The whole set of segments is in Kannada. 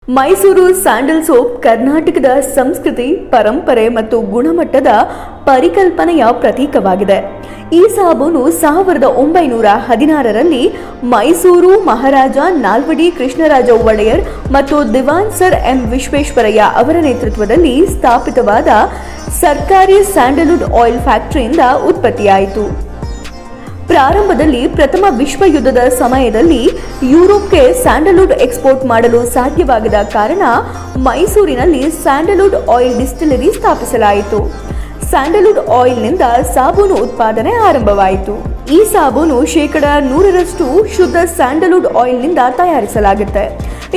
ಮೈಸೂರು ಸ್ಯಾಂಡಲ್ ಸೋಪ್ ಕರ್ನಾಟಕದ ಸಂಸ್ಕೃತಿ, ಪರಂಪರೆ ಮತ್ತು ಗುಣಮಟ್ಟದ ಪರಿಕಲ್ಪನೆಯ ಪ್ರತೀಕವಾಗಿದೆ. ಈ ಸಾಬೂನು 1916ರಲ್ಲಿ ಮೈಸೂರು ಮಹಾರಾಜ ನಾಲ್ವಡಿ ಕೃಷ್ಣರಾಜ ಒಡೆಯರ್ ಮತ್ತು ದಿವಾನ್ ಸರ್ ಎಂ ವಿಶ್ವೇಶ್ವರಯ್ಯ ಅವರ ನೇತೃತ್ವದಲ್ಲಿ ಸ್ಥಾಪಿತವಾದ ಸರ್ಕಾರಿ ಸ್ಯಾಂಡಲ್ವುಡ್ ಆಯಿಲ್ ಫ್ಯಾಕ್ಟರಿಯಿಂದ ಉತ್ಪತ್ತಿಯಾಯಿತು. ಪ್ರಾರಂಭದಲ್ಲಿ ಪ್ರಥಮ ವಿಶ್ವ ಯುದ್ಧದ ಸಮಯದಲ್ಲಿ ಯುರೋಪ್ಗೆ ಸ್ಯಾಂಡಲ್ವುಡ್ ಎಕ್ಸ್ಪೋರ್ಟ್ ಮಾಡಲು ಸಾಧ್ಯವಾಗದ ಕಾರಣ ಮೈಸೂರಿನಲ್ಲಿ ಸ್ಯಾಂಡಲ್ವುಡ್ ಆಯಿಲ್ ಡಿಸ್ಟಿಲರಿ ಸ್ಥಾಪಿಸಲಾಯಿತು. ಸ್ಯಾಂಡಲ್ವುಡ್ ಆಯಿಲ್ನಿಂದ ಸಾಬೂನು ಉತ್ಪಾದನೆ ಆರಂಭವಾಯಿತು. ಈ ಸಾಬೂನು 100% ಶುದ್ಧ ಸ್ಯಾಂಡಲ್ವುಡ್ ಆಯಿಲ್ನಿಂದ ತಯಾರಿಸಲಾಗುತ್ತೆ.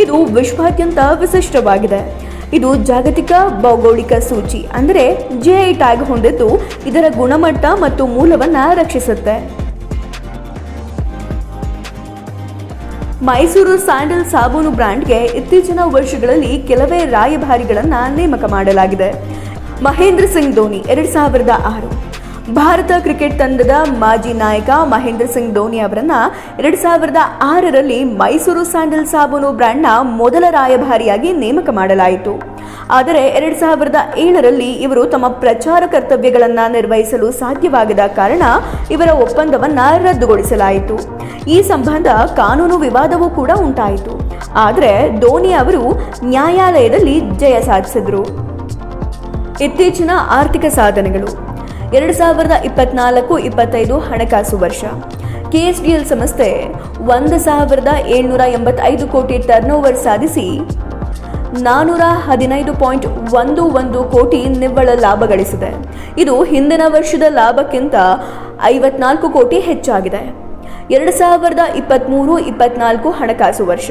ಇದು ವಿಶ್ವಾದ್ಯಂತ ವಿಶಿಷ್ಟವಾಗಿದೆ. ಇದು ಜಾಗತಿಕ ಭೌಗೋಳಿಕ ಸೂಚಿ ಅಂದರೆ GI ಟ್ಯಾಗ್ ಹೊಂದಿದ್ದು ಇದರ ಗುಣಮಟ್ಟ ಮತ್ತು ಮೂಲವನ್ನು ರಕ್ಷಿಸುತ್ತೆ. ಮೈಸೂರು ಸ್ಯಾಂಡಲ್ ಸಾಬೂನು ಬ್ರ್ಯಾಂಡ್ಗೆ ಇತ್ತೀಚಿನ ವರ್ಷಗಳಲ್ಲಿ ಕೆಲವೇ ರಾಯಭಾರಿಗಳನ್ನು ನೇಮಕ ಮಾಡಲಾಗಿದೆ. ಮಹೇಂದ್ರ ಸಿಂಗ್ ಧೋನಿ 2006. ಭಾರತ ಕ್ರಿಕೆಟ್ ತಂಡದ ಮಾಜಿ ನಾಯಕ ಮಹೇಂದ್ರ ಸಿಂಗ್ ಧೋನಿ ಅವರನ್ನ 2006ರಲ್ಲಿ ಮೈಸೂರು ಸ್ಯಾಂಡಲ್ ಸಾಬೂನು ಬ್ರ್ಯಾಂಡ್ನ ಮೊದಲ ರಾಯಭಾರಿಯಾಗಿ ನೇಮಕ ಮಾಡಲಾಯಿತು. ಆದರೆ 2007ರಲ್ಲಿ ಇವರು ತಮ್ಮ ಪ್ರಚಾರ ಕರ್ತವ್ಯಗಳನ್ನು ನಿರ್ವಹಿಸಲು ಸಾಧ್ಯವಾಗದ ಕಾರಣ ಇವರ ಒಪ್ಪಂದವನ್ನು ರದ್ದುಗೊಳಿಸಲಾಯಿತು. ಈ ಸಂಬಂಧ ಕಾನೂನು ವಿವಾದವೂ ಕೂಡ ಉಂಟಾಯಿತು. ಆದರೆ ಧೋನಿ ಅವರು ನ್ಯಾಯಾಲಯದಲ್ಲಿ ಜಯ ಸಾಧಿಸಿದರು. ಇತ್ತೀಚಿನ ಆರ್ಥಿಕ ಸಾಧನೆಗಳು. 2024-25 ಹಣಕಾಸು ವರ್ಷ KSDL ಸಂಸ್ಥೆ 1,785 ಕೋಟಿ ಟರ್ನ್ಓವರ್ ಸಾಧಿಸಿ 415.11 ಕೋಟಿ ನಿವ್ವಳ ಲಾಭ ಗಳಿಸಿದೆ. ಇದು ಹಿಂದಿನ ವರ್ಷದ ಲಾಭಕ್ಕಿಂತ 54 ಕೋಟಿ ಹೆಚ್ಚಾಗಿದೆ. 2023-24 ಹಣಕಾಸು ವರ್ಷ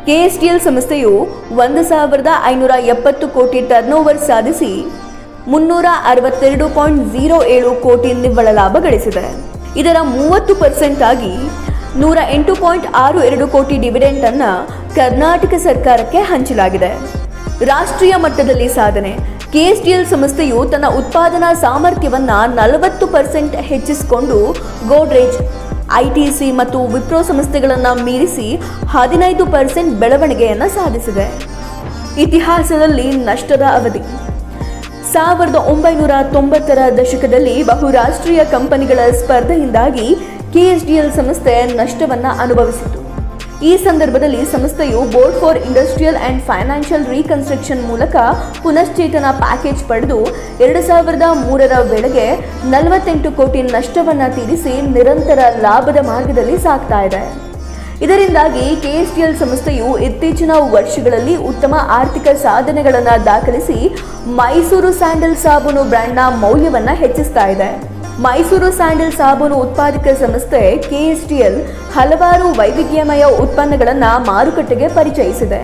KSDL ಸಂಸ್ಥೆಯು 1,570 ಕೋಟಿ ಟರ್ನ್ಓವರ್ ಸಾಧಿಸಿ 362.07 ಕೋಟಿ ನಿವ್ವಳ ಲಾಭ ಗಳಿಸಿದೆ. ಇದರ 30% ಆಗಿ 108.62 ಕೋಟಿ ಡಿವಿಡೆಂಡ್ ಅನ್ನು ಕರ್ನಾಟಕ ಸರ್ಕಾರಕ್ಕೆ ಹಂಚಲಾಗಿದೆ. ರಾಷ್ಟ್ರೀಯ ಮಟ್ಟದಲ್ಲಿ ಸಾಧನೆ. KSDL ಸಂಸ್ಥೆಯು ತನ್ನ ಉತ್ಪಾದನಾ ಸಾಮರ್ಥ್ಯವನ್ನು 40% ಹೆಚ್ಚಿಸಿಕೊಂಡು ಗೋಡ್ರೇಜ್, ITC ಮತ್ತು ವಿಪ್ರೋ ಸಂಸ್ಥೆಗಳನ್ನು ಮೀರಿಸಿ 15% ಬೆಳವಣಿಗೆಯನ್ನು ಸಾಧಿಸಿದೆ. ಇತಿಹಾಸದಲ್ಲಿ ನಷ್ಟದ ಅವಧಿ. 1990ರ ದಶಕದಲ್ಲಿ ಬಹುರಾಷ್ಟ್ರೀಯ ಕಂಪನಿಗಳ ಸ್ಪರ್ಧೆಯಿಂದಾಗಿ KSDL ಸಂಸ್ಥೆ ನಷ್ಟವನ್ನು ಅನುಭವಿಸಿತು. ಈ ಸಂದರ್ಭದಲ್ಲಿ ಸಂಸ್ಥೆಯು board for industrial and financial reconstruction ಮೂಲಕ ಪುನಶ್ಚೇತನ ಪ್ಯಾಕೇಜ್ ಪಡೆದು 2003ರ ವೇಳೆಗೆ 48 ಕೋಟಿ ನಷ್ಟವನ್ನು ತೀರಿಸಿ ನಿರಂತರ ಲಾಭದ ಮಾರ್ಗದಲ್ಲಿ ಸಾಗ್ತಾ ಇದೆ. ಇದರಿಂದಾಗಿ KSDL ಸಂಸ್ಥೆಯು ಇತ್ತೀಚಿನ ವರ್ಷಗಳಲ್ಲಿ ಉತ್ತಮ ಆರ್ಥಿಕ ಸಾಧನೆಗಳನ್ನು ದಾಖಲಿಸಿ ಮೈಸೂರು ಸ್ಯಾಂಡಲ್ ಸಾಬೂನು ಬ್ರ್ಯಾಂಡ್ನ ಮೌಲ್ಯವನ್ನು ಹೆಚ್ಚಿಸ್ತಾ ಇದೆ. ಮೈಸೂರು ಸ್ಯಾಂಡಲ್ ಸಾಬೂನು ಉತ್ಪಾದಕ ಸಂಸ್ಥೆ KSDL ಹಲವಾರು ವೈವಿಧ್ಯಮಯ ಉತ್ಪನ್ನಗಳನ್ನು ಮಾರುಕಟ್ಟೆಗೆ ಪರಿಚಯಿಸಿದೆ.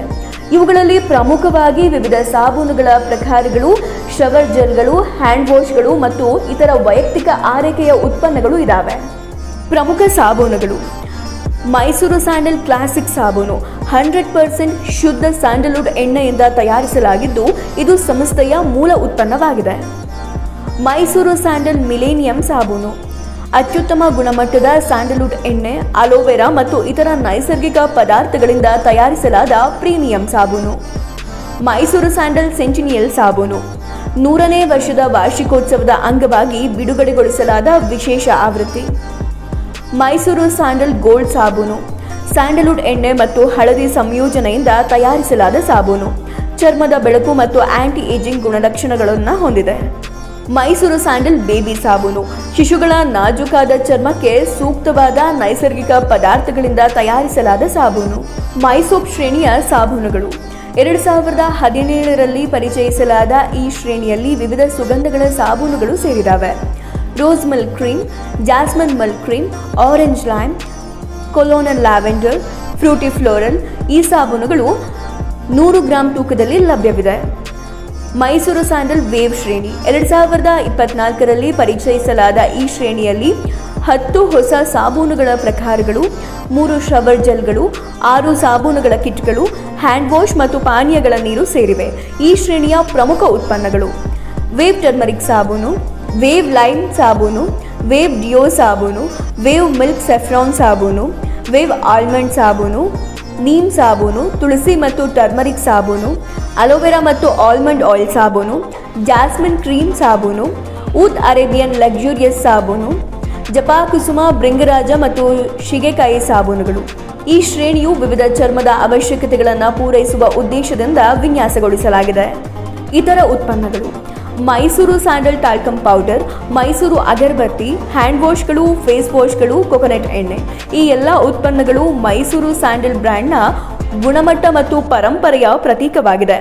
ಇವುಗಳಲ್ಲಿ ಪ್ರಮುಖವಾಗಿ ವಿವಿಧ ಸಾಬೂನುಗಳ ಪ್ರಕಾರಗಳು, ಶವರ್ ಜೆಲ್ಗಳು, ಹ್ಯಾಂಡ್ ವಾಶ್ಗಳು ಮತ್ತು ಇತರ ವೈಯಕ್ತಿಕ ಆರೈಕೆಯ ಉತ್ಪನ್ನಗಳು ಇದ್ದಾವೆ. ಪ್ರಮುಖ ಸಾಬೂನುಗಳು. ಮೈಸೂರು ಸ್ಯಾಂಡಲ್ ಕ್ಲಾಸಿಕ್ ಸಾಬೂನು 100% ಶುದ್ಧ ಸ್ಯಾಂಡಲ್ವುಡ್ ಎಣ್ಣೆಯಿಂದ ತಯಾರಿಸಲಾಗಿದ್ದು ಇದು ಸಂಸ್ಥೆಯ ಮೂಲ ಉತ್ಪನ್ನವಾಗಿದೆ. ಮೈಸೂರು ಸ್ಯಾಂಡಲ್ ಮಿಲೇನಿಯಂ ಸಾಬೂನು ಅತ್ಯುತ್ತಮ ಗುಣಮಟ್ಟದ ಸ್ಯಾಂಡಲ್ವುಡ್ ಎಣ್ಣೆ, ಅಲೋವೆರಾ ಮತ್ತು ಇತರ ನೈಸರ್ಗಿಕ ಪದಾರ್ಥಗಳಿಂದ ತಯಾರಿಸಲಾದ ಪ್ರೀಮಿಯಂ ಸಾಬೂನು. ಮೈಸೂರು ಸ್ಯಾಂಡಲ್ ಸೆಂಚಿನಿಯಲ್ ಸಾಬೂನು 100ನೇ ವರ್ಷದ ವಾರ್ಷಿಕೋತ್ಸವದ ಅಂಗವಾಗಿ ಬಿಡುಗಡೆಗೊಳಿಸಲಾದ ವಿಶೇಷ ಆವೃತ್ತಿ. ಮೈಸೂರು ಸ್ಯಾಂಡಲ್ ಗೋಲ್ಡ್ ಸಾಬೂನು ಸ್ಯಾಂಡಲ್ವುಡ್ ಎಣ್ಣೆ ಮತ್ತು ಹಳದಿ ಸಂಯೋಜನೆಯಿಂದ ತಯಾರಿಸಲಾದ ಸಾಬೂನು. ಚರ್ಮದ ಬೆಳಕು ಮತ್ತು ಆಂಟಿ ಏಜಿಂಗ್ ಗುಣಲಕ್ಷಣಗಳನ್ನು ಹೊಂದಿದೆ. ಮೈಸೂರು ಸ್ಯಾಂಡಲ್ ಬೇಬಿ ಸಾಬೂನು ಶಿಶುಗಳ ನಾಜೂಕಾದ ಚರ್ಮಕ್ಕೆ ಸೂಕ್ತವಾದ ನೈಸರ್ಗಿಕ ಪದಾರ್ಥಗಳಿಂದ ತಯಾರಿಸಲಾದ ಸಾಬೂನು. ಮೈಸೋಪ್ ಶ್ರೇಣಿಯ ಸಾಬೂನುಗಳು 2017ರಲ್ಲಿ ಪರಿಚಯಿಸಲಾದ ಈ ಶ್ರೇಣಿಯಲ್ಲಿ ವಿವಿಧ ಸುಗಂಧಗಳ ಸಾಬೂನುಗಳು ಸೇರಿದ್ದಾವೆ. Rose milk cream, jasmine milk cream, orange lime, colonial lavender, fruity floral. ಈ ಸಾಬೂನುಗಳು 100 ಗ್ರಾಂ ತೂಕದಲ್ಲಿ ಲಭ್ಯವಿದೆ. ಮೈಸೂರು ಸ್ಯಾಂಡಲ್ ವೇವ್ ಶ್ರೇಣಿ 2024ರಲ್ಲಿ ಪರಿಚಯಿಸಲಾದ ಈ ಶ್ರೇಣಿಯಲ್ಲಿ 10 ಹೊಸ ಸಾಬೂನುಗಳ ಪ್ರಕಾರಗಳು, 3 ಶವರ್ ಜೆಲ್ಗಳು, 6 ಸಾಬೂನುಗಳ ಕಿಟ್ಗಳು, ಹ್ಯಾಂಡ್ ವಾಶ್ ಮತ್ತು ಪಾನೀಯಗಳ ನೀರು ಸೇರಿವೆ. ಈ ಶ್ರೇಣಿಯ ಪ್ರಮುಖ ಉತ್ಪನ್ನಗಳು: ವೇವ್ ಟರ್ಮರಿಕ್ ಸಾಬೂನು, ವೇವ್ ಲೈಮ್ ಸಾಬೂನು, ವೇವ್ ಡಿಯೋ ಸಾಬೂನು, ವೇವ್ ಮಿಲ್ಕ್ ಸೆಫ್ರಾನ್ ಸಾಬೂನು, ವೇವ್ ಆಲ್ಮಂಡ್ ಸಾಬೂನು, ನೀಮ್ ಸಾಬೂನು, ತುಳಸಿ ಮತ್ತು ಟರ್ಮರಿಕ್ ಸಾಬೂನು, ಅಲೋವೆರಾ ಮತ್ತು ಆಲ್ಮಂಡ್ ಆಯಿಲ್ ಸಾಬೂನು, ಜಾಸ್ಮಿನ್ ಕ್ರೀಮ್ ಸಾಬೂನು, ಊದ್ ಅರೇಬಿಯನ್ ಲಕ್ಸುರಿಯಸ್ ಸಾಬೂನು, ಜಪಾ ಕುಸುಮ, ಭೃಂಗರಾಜ ಮತ್ತು ಶಿಗೆಕಾಯಿ ಸಾಬೂನುಗಳು. ಈ ಶ್ರೇಣಿಯು ವಿವಿಧ ಚರ್ಮದ ಅವಶ್ಯಕತೆಗಳನ್ನು ಪೂರೈಸುವ ಉದ್ದೇಶದಿಂದ ವಿನ್ಯಾಸಗೊಳಿಸಲಾಗಿದೆ. ಇತರ ಉತ್ಪನ್ನಗಳು: Mysore sandal talcum powder, Mysore agarbatti, hand ವಾಶ್ಗಳು, ಫೇಸ್ ವಾಶ್ಗಳು, ಕೊಕೊನಟ್ ಎಣ್ಣೆ. ಈ ಎಲ್ಲ ಉತ್ಪನ್ನಗಳು ಮೈಸೂರು ಸ್ಯಾಂಡಲ್ ಬ್ರ್ಯಾಂಡ್ನ ಗುಣಮಟ್ಟ ಮತ್ತು ಪರಂಪರೆಯ ಪ್ರತೀಕವಾಗಿದೆ.